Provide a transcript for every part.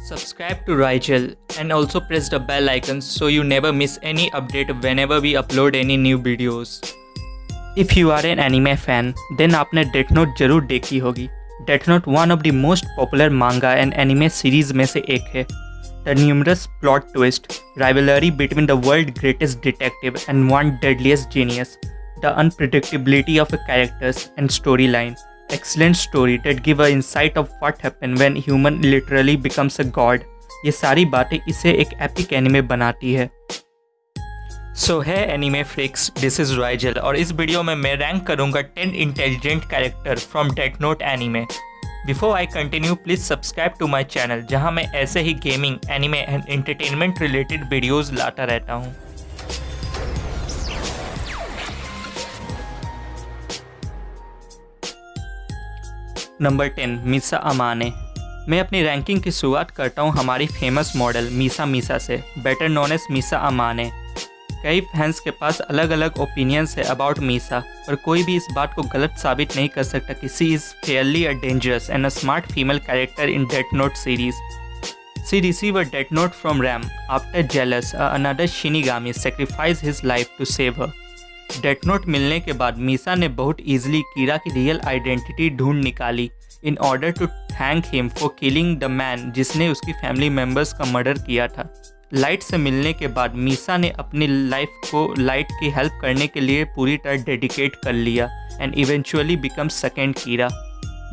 Subscribe to Rigel and also press the bell icon so you never miss any update whenever we upload any new videos. If you are an anime fan, then आपने Death Note जरूर देखी होगी. Death Note one of the most popular manga and anime series में से एक है. The numerous plot twists, rivalry between the world's greatest detective and one deadliest genius, the unpredictability of the characters and storyline, excellent story that give an insight of what happens when human literally becomes a god. ये सारी बातें इसे एक epic anime बनाती है. सो है anime freaks, this is Raizal और इस वीडियो में मैं रैंक करूंगा 10 intelligent character from Death Note anime. Before I continue please subscribe to my channel जहां मैं ऐसे ही gaming, anime and entertainment related videos लाता रहता हूं. नंबर 10 मिसा अमाने. मैं अपनी रैंकिंग की शुरुआत करता हूं हमारी फेमस मॉडल मिसा से, बेटर नोन एज मिसा अमाने. कई फैंस के पास अलग अलग ओपिनियंस है अबाउट मिसा, पर कोई भी इस बात को गलत साबित नहीं कर सकता कि she is fairly a dangerous and a smart female character in Death Note series. She receive a death note from Rem after jealous another shinigami sacrifice his life to save her. Death note मिलने के बाद मिसा ने बहुत easily कीरा की real identity ढूंढ निकाली in order to thank him for killing the man जिसने उसकी फैमिली मेम्बर्स का मर्डर किया था. लाइट से मिलने के बाद मिसा ने अपनी लाइफ को लाइट की हेल्प करने के लिए पूरी तरह डेडिकेट कर लिया and eventually become second Kira.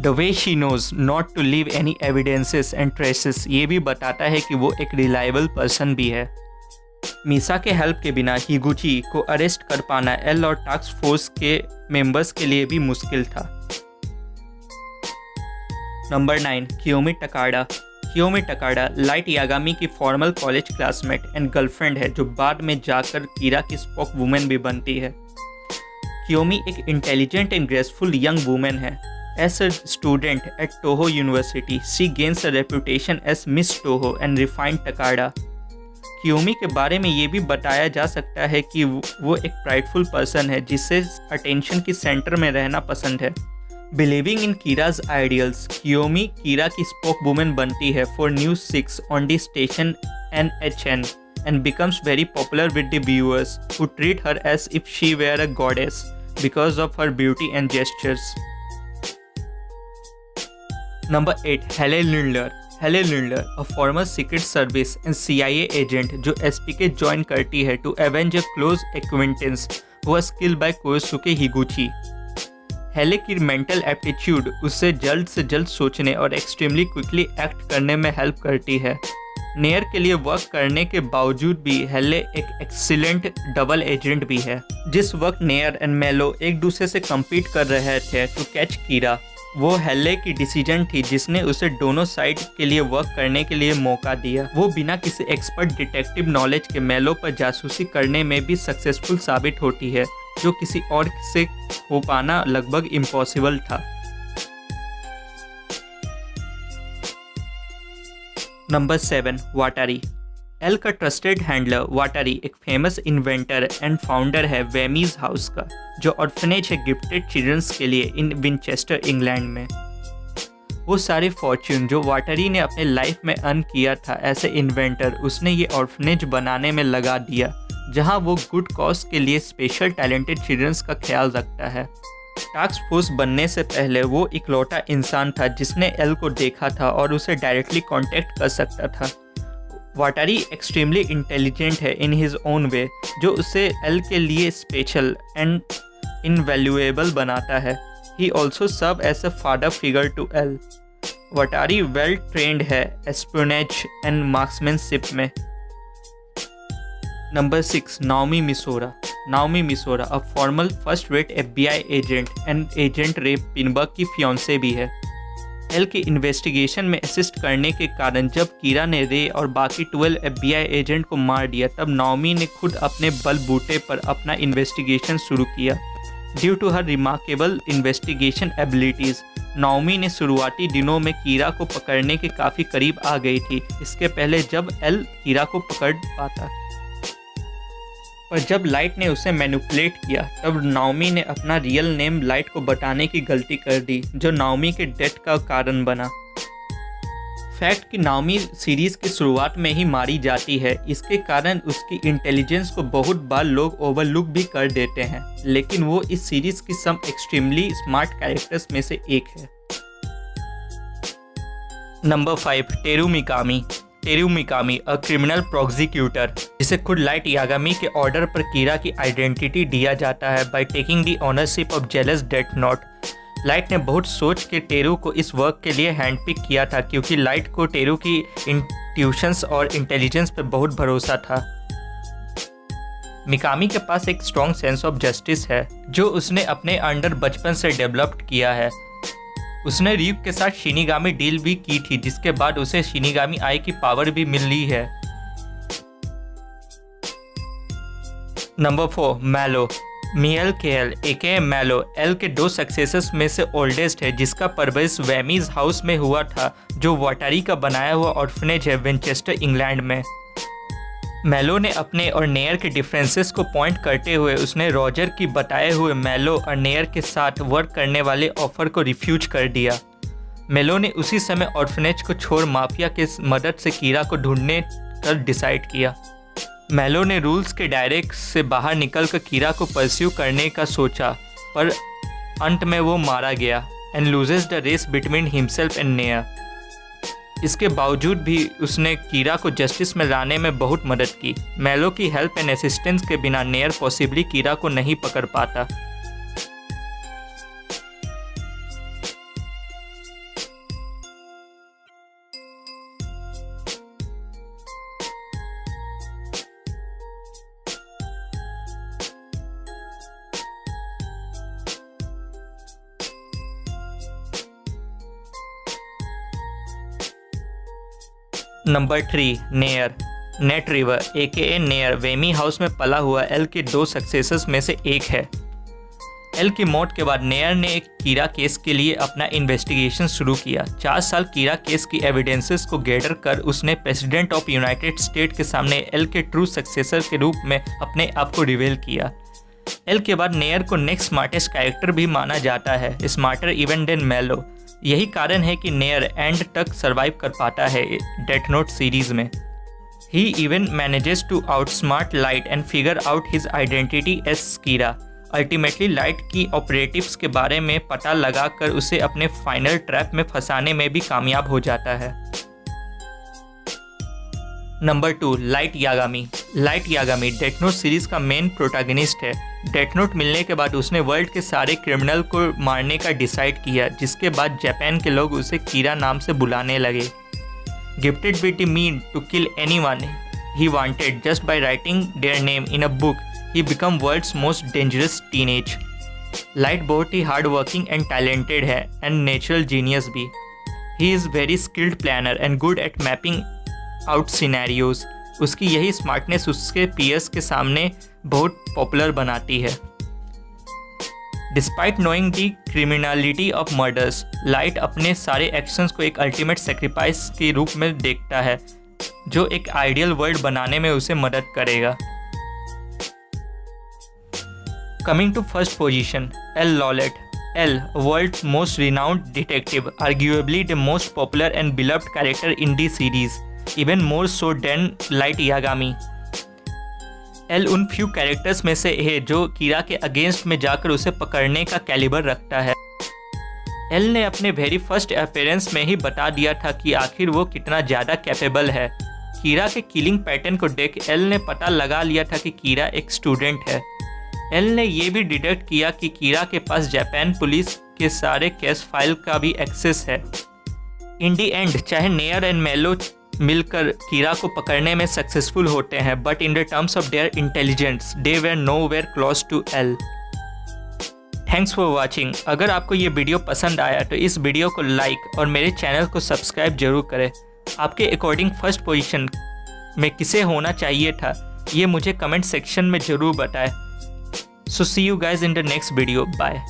The way she knows not to leave any evidences and traces ये भी बताता है कि वो एक रिलायबल पर्सन भी है. मिसा के हेल्प के बिना हिगुची को अरेस्ट कर पाना एल और टास्क फोर्स के मेंबर्स के लिए भी मुश्किल था. नंबर 9 कियोमी टकाडा. कियोमी टकाडा लाइट यागामी की formal college classmate and girlfriend है जो बाद में जाकर कीरा की स्पोक वुमेन भी बनती है. कियोमी एक intelligent and graceful young women है. As a student at Toho University she gains a reputation as Miss Toho and refined Takada. Kiyomi के बारे में ये भी बताया जा सकता है कि वो एक प्राइडफुल पर्सन है जिसे अटेंशन की सेंटर में रहना पसंद है. बिलीविंग इन कीराज आइडियल्स कियोमी कीरा की स्पोक वुमेन बनती है for news 6 on the station NHN and becomes very popular with the viewers who treat her as if she were a goddess because of her beauty and gestures. Number 8 Halle Lidner. Halle Lidner a former secret service and CIA agent जो SPK join करती है to avenge a close acquaintance who was killed by Kyosuke Higuchi. Halle की mental aptitude उससे जल्द से जल्द सोचने और एक्सट्रीमली क्विकली एक्ट करने में हेल्प करती है. नेयर के लिए वर्क करने के बावजूद भी हेले एक एक्सीलेंट डबल एजेंट भी है. जिस वक्त नेयर एंड मेलो एक दूसरे से कम्पीट कर रहे थे टू कैच कीरा, वो हेले की डिसीजन थी जिसने उसे दोनों साइड के लिए वर्क करने के लिए मौका दिया. वो बिना किसी एक्सपर्ट डिटेक्टिव नॉलेज के मेलो पर जासूसी करने में भी सक्सेसफुल साबित होती है जो किसी और से हो पाना लगभग इम्पॉसिबल था. नंबर 7 वाटारी. एल का ट्रस्टेड हैंडलर वाटारी एक फेमस इन्वेंटर एंड फाउंडर है वेमीज हाउस का जो ऑर्फनेज है गिफ्टेड चिल्ड्रंस के लिए इन विनचेस्टर इंग्लैंड में. वो सारे फॉर्च्यून जो वाटारी ने अपने लाइफ में अर्न किया था एज ए इन्वेंटर उसने ये ऑर्फनेज बनाने में लगा दिया जहां वो गुड कॉज के लिए स्पेशल टैलेंटेड चिल्ड्रंस का ख्याल रखता है. टास्क फोर्स बनने से पहले वो इकलौता इंसान था जिसने एल को देखा था और उसे डायरेक्टली कांटेक्ट कर सकता था. वाटारी एक्सट्रीमली इंटेलिजेंट है इन हिज ओन वे जो उसे एल के लिए स्पेशल एंड इनवैल्यूएबल बनाता है. He also serve as a father figure to L. Watari well trained है एस्पियोनेज एंड मार्क्समैनशिप में. Number 6 Naomi Misora. Naomi Misora a formal first rate FBI agent and agent Ray Penber की fiance भी है. L की investigation में assist करने के कारण जब कीरा ने रे और बाकी 12 FBI एजेंट को मार दिया तब नाओमी ने खुद अपने बलबूते पर अपना इन्वेस्टिगेशन शुरू किया. Due to her remarkable investigation abilities Naomi ने शुरुआती दिनों में कीरा को पकड़ने के काफ़ी करीब आ गई थी इसके पहले जब एल कीरा को पकड़ पाता. पर जब लाइट ने उसे मैनिपुलेट किया तब नाओमी ने अपना रियल नेम लाइट को बताने की गलती कर दी जो नाओमी के डेथ का कारण बना. फैक्ट कि नाओमी सीरीज़ की शुरुआत में ही मारी जाती है, इसके कारण उसकी इंटेलिजेंस को बहुत बार लोग ओवरलुक भी कर देते हैं, लेकिन वो इस सीरीज़ की सम एक्सट्रीमली स्मार्ट कैरेक्टर्स में से एक है। Number 5, Teru Mikami. Teru Mikami, a criminal prosecutor, जिसे खुद लाइट यागामी के ऑर्डर पर कीरा की आइडेंटिटी दिया जाता है by taking the ownership of jealous death note. Light ने बहुत सोच के टेरू को इस वर्क के लिए हैंडपिक किया था, क्योंकि लाइट को टेरू की इंट्यूशंस और इंटेलिजेंस पर बहुत भरोसा था। मिकामी के पास एक स्ट्रॉन्ग सेंस ऑफ जस्टिस है, जो उसने अपने अंडर बचपन से डेवलप किया है। उसने रीव के साथ शिनिगामी डील भी की थी, जिसके बाद उसे शिनिगामी आई की पावर भी मिली है। नंबर 4, मैलो। मियल केएल एके मैलो एल के 2 सक्सेसर्स में से ओल्डेस्ट है, जिसका परवरिश वेमीज हाउस में हुआ था, जो वाटारी का बनाया हुआ ऑर्फनेज है विंचेस्टर, इंग्लैंड में। मैलो ने अपने और नेयर के डिफरेंसेस को पॉइंट करते हुए उसने रॉजर की बताए हुए मैलो और नेयर के साथ वर्क करने वाले ऑफर को रिफ्यूज कर दिया। मैलो ने उसी समय ऑर्फनेज को छोड़ माफिया के मदद से कीरा को ढूंढने कर डिसाइड किया। मैलो ने रूल्स के दायरे से बाहर निकलकर कीरा को परस्यू करने का सोचा, पर अंत में वो मारा गया and loses the race between himself and Near. इसके बावजूद भी उसने कीरा को जस्टिस में लाने में बहुत मदद की। मैलो की हेल्प एंड असिस्टेंस के बिना नेयर पॉसिबली कीरा को नहीं पकड़ पाता। Number 3, near. नेट रिवर एके नेयर वेमी हाउस में पला हुआ एल के 2 सक्सेसर्स में से एक है। एल की मौत के बाद नेयर ने एक कीरा केस के लिए अपना इन्वेस्टिगेशन शुरू किया। 4 साल कीरा केस की एविडेंसेस को गैदर कर उसने प्रेसिडेंट ऑफ यूनाइटेड स्टेट के सामने एल के ट्रू सक्सेसर के रूप में अपने आप को रिवील किया। एल के बाद नेयर को नेक्स्ट स्मार्टेस्ट कैरेक्टर भी माना जाता है, स्मार्टर इवन देन मैलो। यही कारण है कि नेयर एंड तक सरवाइव कर पाता है डेथ नोट सीरीज में। He even manages to outsmart Light and figure out his identity as Kira. Ultimately Light की ऑपरेटिव्स के बारे में पता लगाकर उसे अपने फाइनल ट्रैप में फंसाने में भी कामयाब हो जाता है। Number 2, light Yagami. Light Yagami death Note series का मेन प्रोटैगनिस्ट है। डेथ नोट मिलने के बाद उसने वर्ल्ड के सारे क्रिमिनल को मारने का डिसाइड किया, जिसके बाद जापान के लोग उसे कीरा नाम से बुलाने लगे। Gifted with the mean to kill anyone he wanted just by writing their name in a book, he become world's most dangerous teenage. Light बहुत ही हार्ड वर्किंग एंड टैलेंटेड है एंड नेचुरल जीनियस भी। He is very skilled planner and good at mapping out scenarios. उसकी यही smartness उसके peers के सामने बहुत पॉपुलर बनाती है। Despite knowing the criminality of murders, light अपने सारे एक्शंस को एक अल्टीमेट सेक्रीफाइस के रूप में देखता है, जो एक आइडियल वर्ल्ड बनाने में उसे मदद करेगा। Coming to first position, L Lawliet. L, world's most renowned detective, arguably the most popular and beloved character in the series, even more so than Light Yagami. L उन फ्यू कैरेक्टर्स में से है जो कीरा के अगेंस्ट में जाकर उसे पकड़ने का कैलिबर रखता है। एल ने अपने वेरी फर्स्ट अपीयरेंस में ही बता दिया था कि आखिर वो कितना ज़्यादा कैपेबल है। कीरा के किलिंग पैटर्न को देख एल ने पता लगा लिया था कि कीरा एक स्टूडेंट है। एल ने ये भी डिटेक्ट किया कि कीरा के पास जापान पुलिस के सारे केस फाइल का भी एक्सेस है। इन दी एंड चाहे नेयर एंड मैलो मिलकर कीरा को पकड़ने में सक्सेसफुल होते हैं, but in the terms of their intelligence they were nowhere close to L. Thanks for watching. अगर आपको ये वीडियो पसंद आया तो इस वीडियो को लाइक और मेरे चैनल को सब्सक्राइब जरूर करें। आपके अकॉर्डिंग फर्स्ट पोजीशन में किसे होना चाहिए था, ये मुझे कमेंट सेक्शन में ज़रूर बताएं। So see you guys in the next video. Bye.